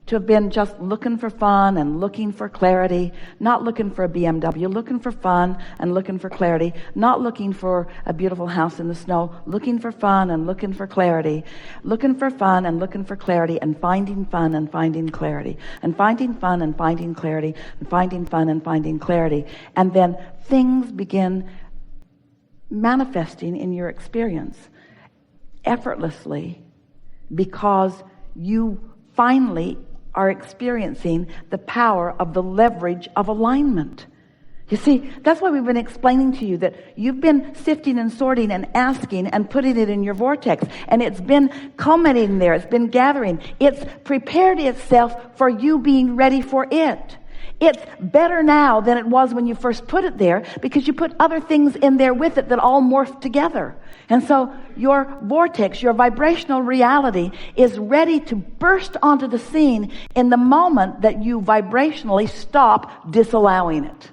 to have been just looking for fun and looking for clarity, not looking for a BMW, looking for fun and looking for clarity, not looking for a beautiful house in the snow, looking for fun and looking for clarity, looking for fun and looking for clarity, and finding fun and finding clarity, and finding fun and finding clarity, and finding fun and finding clarity. And then things begin manifesting in your experience effortlessly, because you finally are experiencing the power of the leverage of alignment. You see, that's why we've been explaining to you that you've been sifting and sorting and asking and putting it in your vortex, and it's been culminating there, it's been gathering, it's prepared itself for you being ready for it. It's better now than it was when you first put it there, because you put other things in there with it that all morphed together. And so your vortex, your vibrational reality, is ready to burst onto the scene in the moment that you vibrationally stop disallowing it.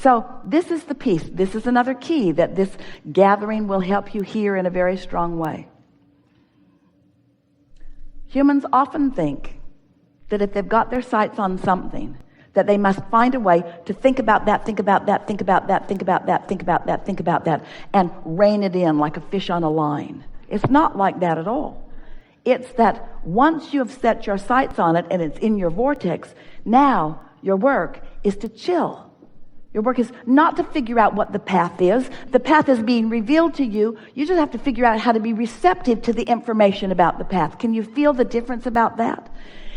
So this is the piece. This is another key that this gathering will help you hear in a very strong way. Humans often think that if they've got their sights on something, that they must find a way to think about that, think about that, think about that, think about that, think about that, think about that, and rein it in like a fish on a line. It's not like that at all. It's that once you have set your sights on it and it's in your vortex, now your work is to chill. Your work is not to figure out what the path is. The path is being revealed to you. You just have to figure out how to be receptive to the information about the path. Can you feel the difference about that?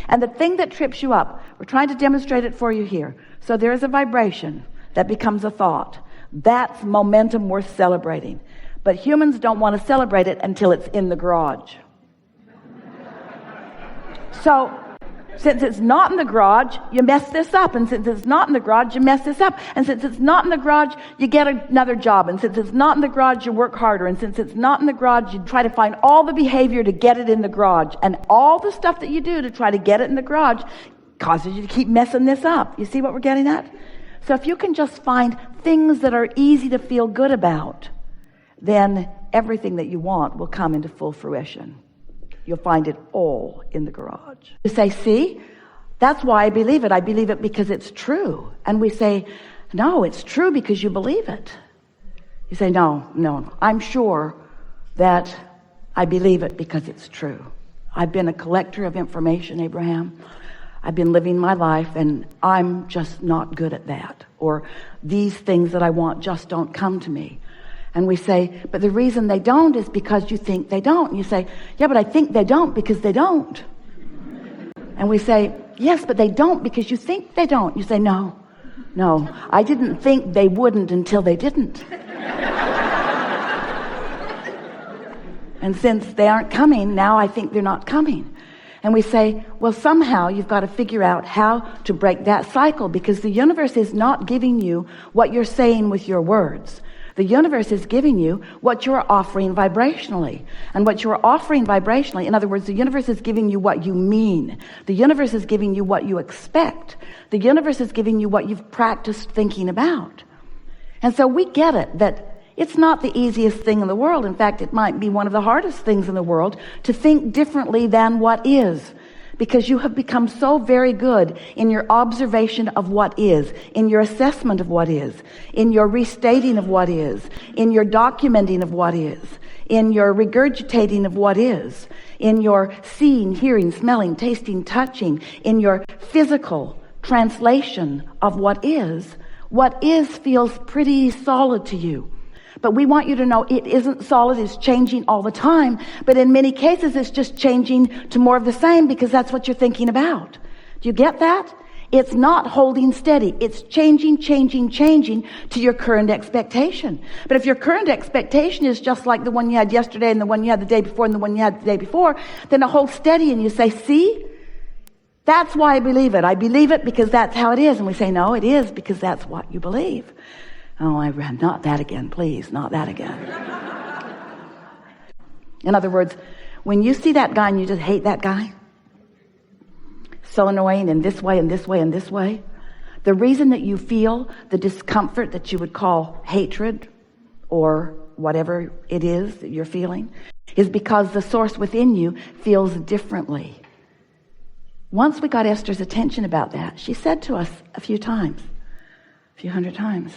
And the thing that trips you up, we're trying to demonstrate it for you here. So there is a vibration that becomes a thought. That's momentum worth celebrating. But humans don't want to celebrate it until it's in the garage. So since it's not in the garage, you mess this up. And since it's not in the garage, you mess this up. And since it's not in the garage, you get another job. And since it's not in the garage, you work harder. And since it's not in the garage, you try to find all the behavior to get it in the garage. And all the stuff that you do to try to get it in the garage causes you to keep messing this up. You see what we're getting at? So if you can just find things that are easy to feel good about, then everything that you want will come into full fruition. You'll find it all in the garage. You say, see, that's why I believe it. I believe it because it's true. And we say, no, it's true because you believe it. You say, no, I'm sure that I believe it because it's true. I've been a collector of information, Abraham. I've been living my life, and I'm just not good at that. Or these things that I want just don't come to me. And we say, but the reason they don't is because you think they don't. And you say, yeah, but I think they don't because they don't. And we say, yes, but they don't because you think they don't. You say, no, I didn't think they wouldn't until they didn't. And since they aren't coming, now I think they're not coming. And we say, well, somehow you've got to figure out how to break that cycle, because the universe is not giving you what you're saying with your words. The universe is giving you what you're offering vibrationally. And what you're offering vibrationally, in other words, the universe is giving you what you mean. The universe is giving you what you expect. The universe is giving you what you've practiced thinking about. And so we get it, that it's not the easiest thing in the world. In fact, it might be one of the hardest things in the world to think differently than what is. Because you have become so very good in your observation of what is, in your assessment of what is, in your restating of what is, in your documenting of what is, in your regurgitating of what is, in your seeing, hearing, smelling, tasting, touching, in your physical translation of what is feels pretty solid to you. But we want you to know it isn't solid, it's changing all the time. But in many cases, it's just changing to more of the same, because that's what you're thinking about. Do you get that? It's not holding steady. It's changing to your current expectation. But if your current expectation is just like the one you had yesterday and the one you had the day before and the one you had the day before, then it holds steady and you say, see? That's why I believe it. I believe it because that's how it is. And we say, no, it is because that's what you believe. Oh, Abraham, not that again, please, not that again. In other words, when you see that guy and you just hate that guy, so annoying in this way and this way and this way, the reason that you feel the discomfort that you would call hatred or whatever it is that you're feeling is because the source within you feels differently. Once we got Esther's attention about that, she said to us a few hundred times,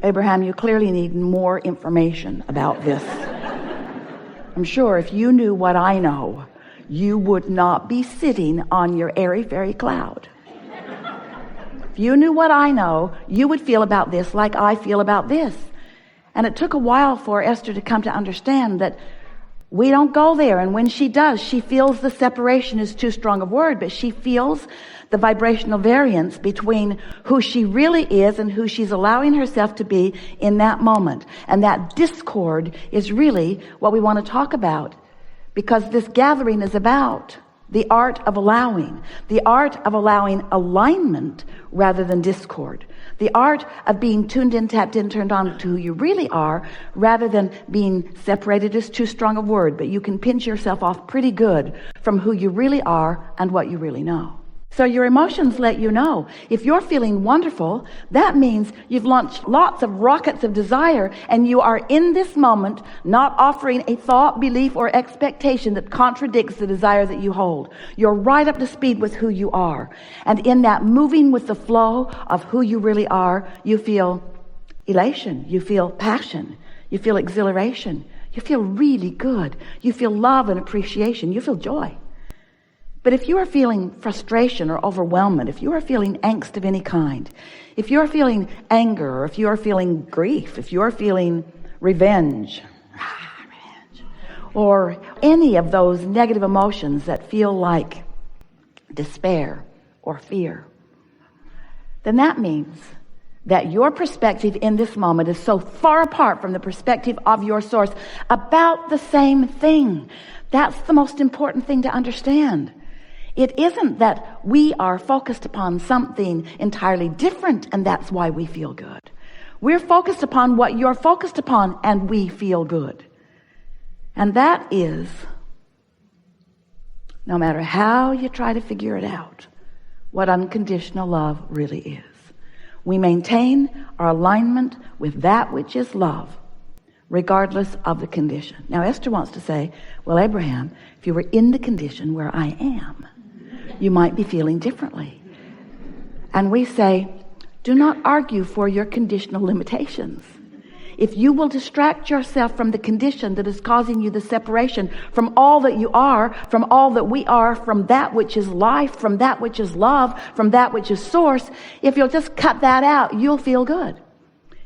Abraham, you clearly need more information about this. I'm sure if you knew what I know, you would not be sitting on your airy-fairy cloud. If you knew what I know, you would feel about this like I feel about this. And it took a while for Esther to come to understand that we don't go there. And when she does, she feels the separation is too strong a word, but she feels the vibrational variance between who she really is and who she's allowing herself to be in that moment. And that discord is really what we want to talk about, because this gathering is about the art of allowing alignment rather than discord, the art of being tuned in, tapped in, turned on to who you really are rather than being separated is too strong a word, but you can pinch yourself off pretty good from who you really are and what you really know. So your emotions let you know. If you're feeling wonderful, that means you've launched lots of rockets of desire, and you are in this moment not offering a thought, belief, or expectation that contradicts the desire that you hold. You're right up to speed with who you are. And in that moving with the flow of who you really are, you feel elation, you feel passion, you feel exhilaration, you feel really good, you feel love and appreciation, you feel joy. But if you are feeling frustration or overwhelmment, if you are feeling angst of any kind, if you are feeling anger, or if you are feeling grief, if you are feeling revenge, or any of those negative emotions that feel like despair or fear, then that means that your perspective in this moment is so far apart from the perspective of your source about the same thing. That's the most important thing to understand. It isn't that we are focused upon something entirely different and that's why we feel good. We're focused upon what you're focused upon and we feel good. And that is, no matter how you try to figure it out, what unconditional love really is. We maintain our alignment with that which is love, regardless of the condition. Now Esther wants to say, well, Abraham, if you were in the condition where I am, you might be feeling differently. And we say, do not argue for your conditional limitations. If you will distract yourself from the condition that is causing you the separation from all that you are, from all that we are, from that which is life, from that which is love, from that which is source, if you'll just cut that out, you'll feel good.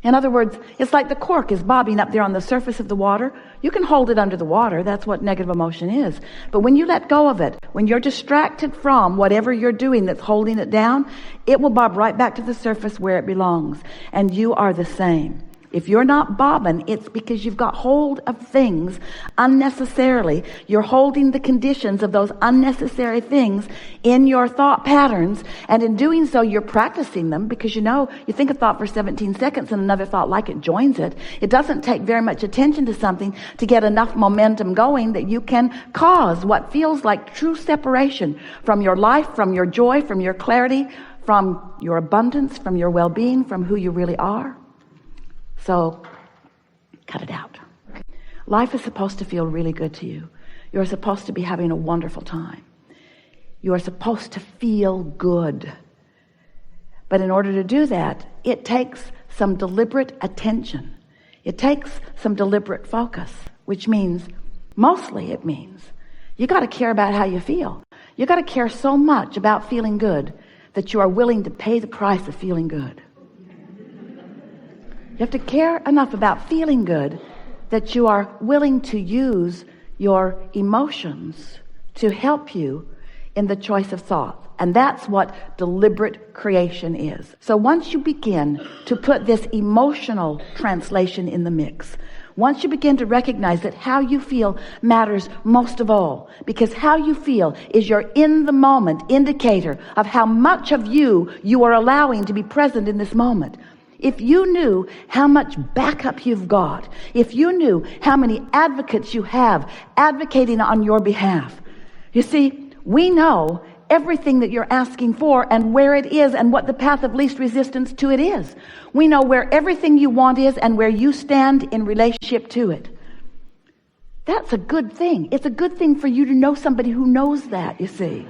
In other words, it's like the cork is bobbing up there on the surface of the water. You can hold it under the water. That's what negative emotion is. But when you let go of it, when you're distracted from whatever you're doing that's holding it down, it will bob right back to the surface where it belongs. And you are the same. If you're not bobbing, it's because you've got hold of things unnecessarily. You're holding the conditions of those unnecessary things in your thought patterns. And in doing so, you're practicing them because you think a thought for 17 seconds and another thought like it joins it. It doesn't take very much attention to something to get enough momentum going that you can cause what feels like true separation from your life, from your joy, from your clarity, from your abundance, from your well-being, from who you really are. So, cut it out. Life is supposed to feel really good to you. You're supposed to be having a wonderful time. You are supposed to feel good. But in order to do that, it takes some deliberate attention. It takes some deliberate focus, which means, mostly it means, you got to care about how you feel. You got to care so much about feeling good that you are willing to pay the price of feeling good. You have to care enough about feeling good that you are willing to use your emotions to help you in the choice of thought. And that's what deliberate creation is. So once you begin to put this emotional translation in the mix, once you begin to recognize that how you feel matters most of all, because how you feel is your in the moment indicator of how much of you are allowing to be present in this moment. If you knew how much backup you've got, if you knew how many advocates you have advocating on your behalf, you see, we know everything that you're asking for and where it is and what the path of least resistance to it is. We know where everything you want is and where you stand in relationship to it. That's a good thing. It's a good thing for you to know somebody who knows that, you see.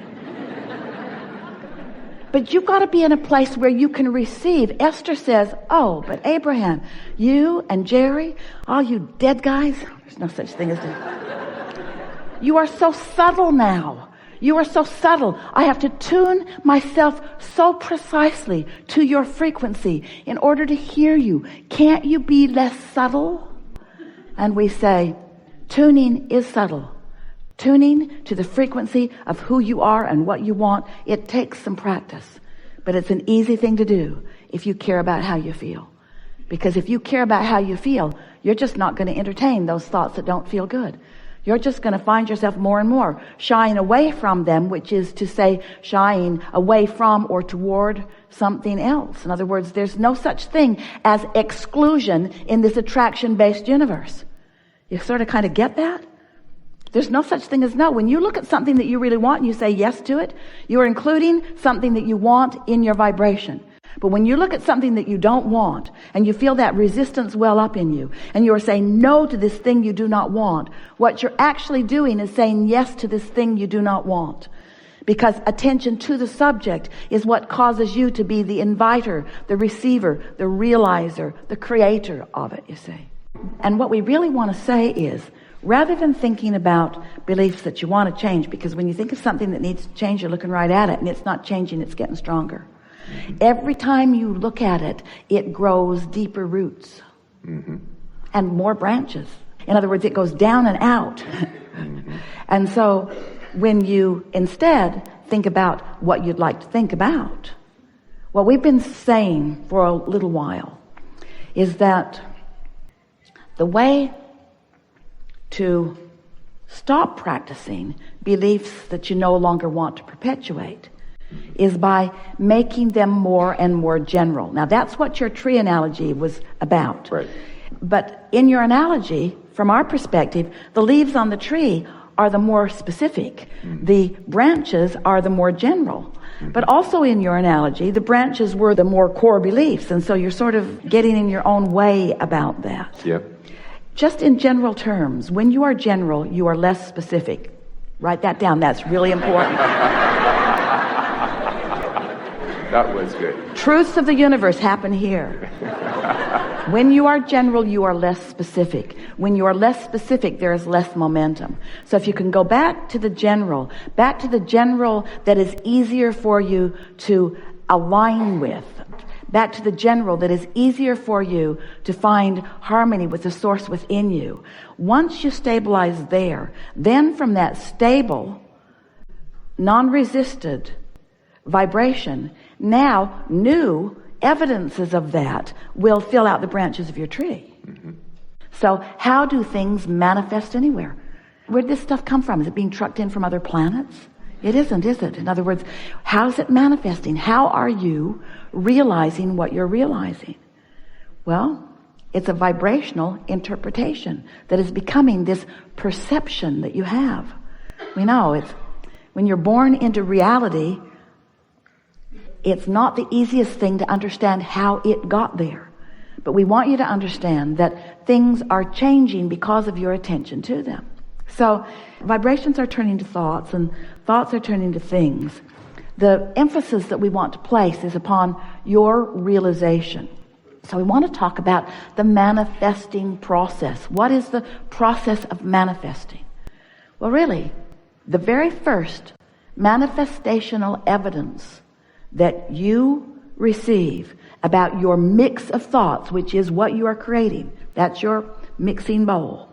But you've got to be in a place where you can receive. Esther says, oh, but Abraham, you and Jerry, all you dead guys, there's no such thing as dead. You are so subtle now. You are so subtle. I have to tune myself so precisely to your frequency in order to hear you. Can't you be less subtle? And we say, tuning is subtle. Tuning to the frequency of who you are and what you want, it takes some practice. But it's an easy thing to do if you care about how you feel. Because if you care about how you feel, you're just not going to entertain those thoughts that don't feel good. You're just going to find yourself more and more shying away from them, which is to say shying away from or toward something else. In other words, there's no such thing as exclusion in this attraction-based universe. You sort of kind of get that? There's no such thing as no. When you look at something that you really want and you say yes to it, you are including something that you want in your vibration. But when you look at something that you don't want and you feel that resistance well up in you and you are saying no to this thing you do not want, what you're actually doing is saying yes to this thing you do not want. Because attention to the subject is what causes you to be the inviter, the receiver, the realizer, the creator of it, you see. And what we really want to say is, rather than thinking about beliefs that you want to change, because when you think of something that needs to change, you're looking right at it and it's not changing, it's getting stronger. Every time you look at it, it grows deeper roots and more branches. In other words, it goes down and out. And so when you instead think about what you'd like to think about, what we've been saying for a little while is that the way to stop practicing beliefs that you no longer want to perpetuate is by making them more and more general. Now that's what your tree analogy was about. Right. But in your analogy, from our perspective, the leaves on the tree are the more specific. The branches are the more general. But also in your analogy, the branches were the more core beliefs. And so you're sort of getting in your own way about that. Yep. Just in general terms, when you are general, you are less specific. Write that down. That's really important. That was good. Truths of the universe happen here. When you are general, you are less specific. When you are less specific, there is less momentum. So if you can go back to the general that is easier for you to align with, back to the general that is easier for you to find harmony with the source within you. Once you stabilize there, then from that stable, non-resisted vibration, now new evidences of that will fill out the branches of your tree. So how do things manifest anywhere? Where did this stuff come from? Is it being trucked in from other planets? It isn't, is it? In other words, how's it manifesting? How are you realizing what you're realizing? Well, it's a vibrational interpretation that is becoming this perception that you have. We know it's when you're born into reality, it's not the easiest thing to understand how it got there. But we want you to understand that things are changing because of your attention to them. So vibrations are turning to thoughts and thoughts are turning to things. The emphasis that we want to place is upon your realization. So we want to talk about the manifesting process. What is the process of manifesting? Well, really, the very first manifestational evidence that you receive about your mix of thoughts, which is what you are creating, that's your mixing bowl,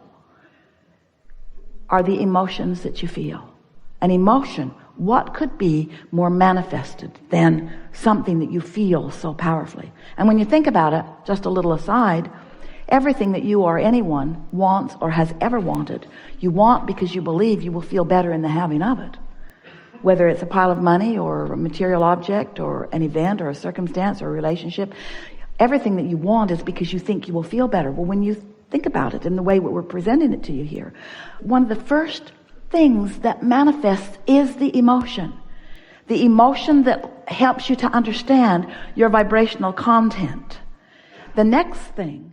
are the emotions that you feel. An emotion, what could be more manifested than something that you feel so powerfully? And when you think about it, just a little aside, everything that you or anyone wants or has ever wanted, you want because you believe you will feel better in the having of it. Whether it's a pile of money or a material object or an event or a circumstance or a relationship, everything that you want is because you think you will feel better. Well, when you think about it in the way that we're presenting it to you here, one of the first things that manifests is the emotion that helps you to understand your vibrational content. The next thing